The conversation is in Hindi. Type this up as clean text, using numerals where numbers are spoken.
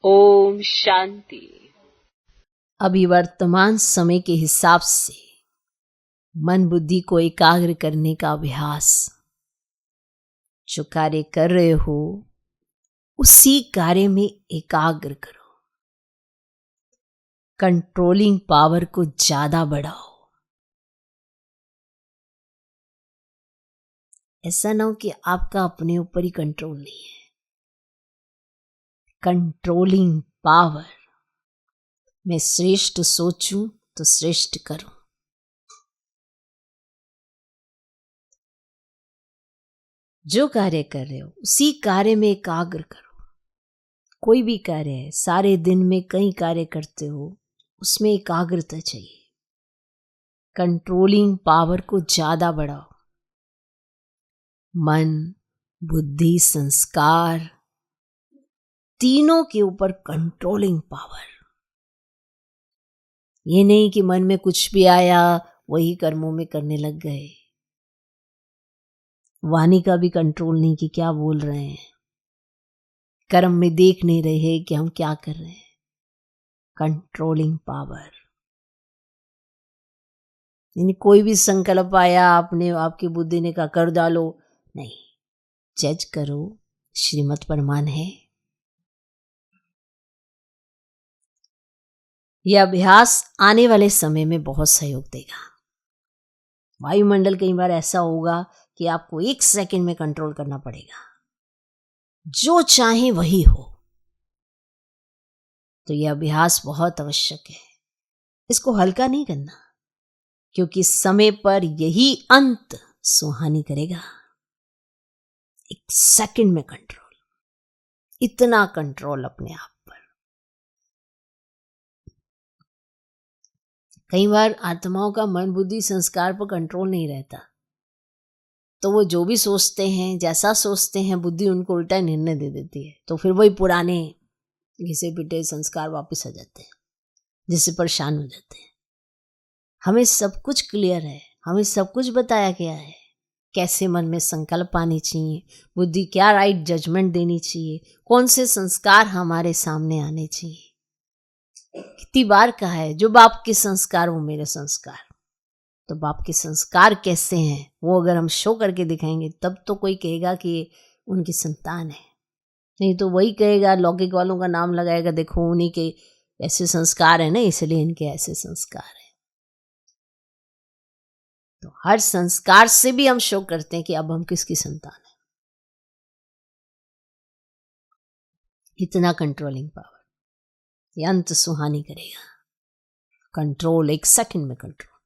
ओम शांति। अभी वर्तमान समय के हिसाब से मन बुद्धि को एकाग्र करने का अभ्यास, जो कार्य कर रहे हो उसी कार्य में एकाग्र करो। कंट्रोलिंग पावर को ज्यादा बढ़ाओ। ऐसा ना हो कि आपका अपने ऊपर ही कंट्रोल नहीं है। कंट्रोलिंग पावर, मैं श्रेष्ठ सोचूं तो श्रेष्ठ करूं। जो कार्य कर रहे हो उसी कार्य में एकाग्र करो। कोई भी कार्य है, सारे दिन में कई कार्य करते हो, उसमें एकाग्रता चाहिए। कंट्रोलिंग पावर को ज्यादा बढ़ाओ। मन, बुद्धि, संस्कार, तीनों के ऊपर कंट्रोलिंग पावर। ये नहीं कि मन में कुछ भी आया वही कर्मों में करने लग गए। वाणी का भी कंट्रोल नहीं कि क्या बोल रहे हैं। कर्म में देख नहीं रहे कि हम क्या कर रहे हैं। कंट्रोलिंग पावर, यानी कोई भी संकल्प आया, आपने आपकी बुद्धि ने कहा कर डालो, नहीं, जज करो, श्रीमत परमान है। यह अभ्यास आने वाले समय में बहुत सहयोग देगा। वायुमंडल कई बार ऐसा होगा कि आपको 1 सेकंड में कंट्रोल करना पड़ेगा, जो चाहे वही हो। तो यह अभ्यास बहुत आवश्यक है। इसको हल्का नहीं करना, क्योंकि समय पर यही अंत सुहानी करेगा। 1 सेकंड में कंट्रोल, इतना कंट्रोल अपने आप पर। कई बार आत्माओं का मन, बुद्धि, संस्कार पर कंट्रोल नहीं रहता, तो वो जो भी सोचते हैं, जैसा सोचते हैं, बुद्धि उनको उल्टा निर्णय दे देती है। तो फिर वही पुराने घिसे पिटे संस्कार वापस आ जाते हैं, जिससे परेशान हो जाते हैं। हमें सब कुछ क्लियर है, हमें सब कुछ बताया गया है, कैसे मन में संकल्प आने चाहिए, बुद्धि क्या राइट जजमेंट देनी चाहिए, कौन से संस्कार हमारे सामने आने चाहिए। कितनी बार कहा है, जो बाप के संस्कार वो मेरे संस्कार। तो बाप के संस्कार कैसे हैं वो अगर हम शो करके दिखाएंगे, तब तो कोई कहेगा कि उनकी संतान है। नहीं तो वही कहेगा, लौकिक वालों का नाम लगाएगा, देखो उन्हीं के ऐसे संस्कार है ना, इसलिए इनके ऐसे संस्कार है। तो हर संस्कार से भी हम शो करते हैं कि अब हम किसकी संतान है। इतना कंट्रोलिंग पावर, ये अंत सुहानी करेगा। कंट्रोल, 1 सेकंड में कंट्रोल।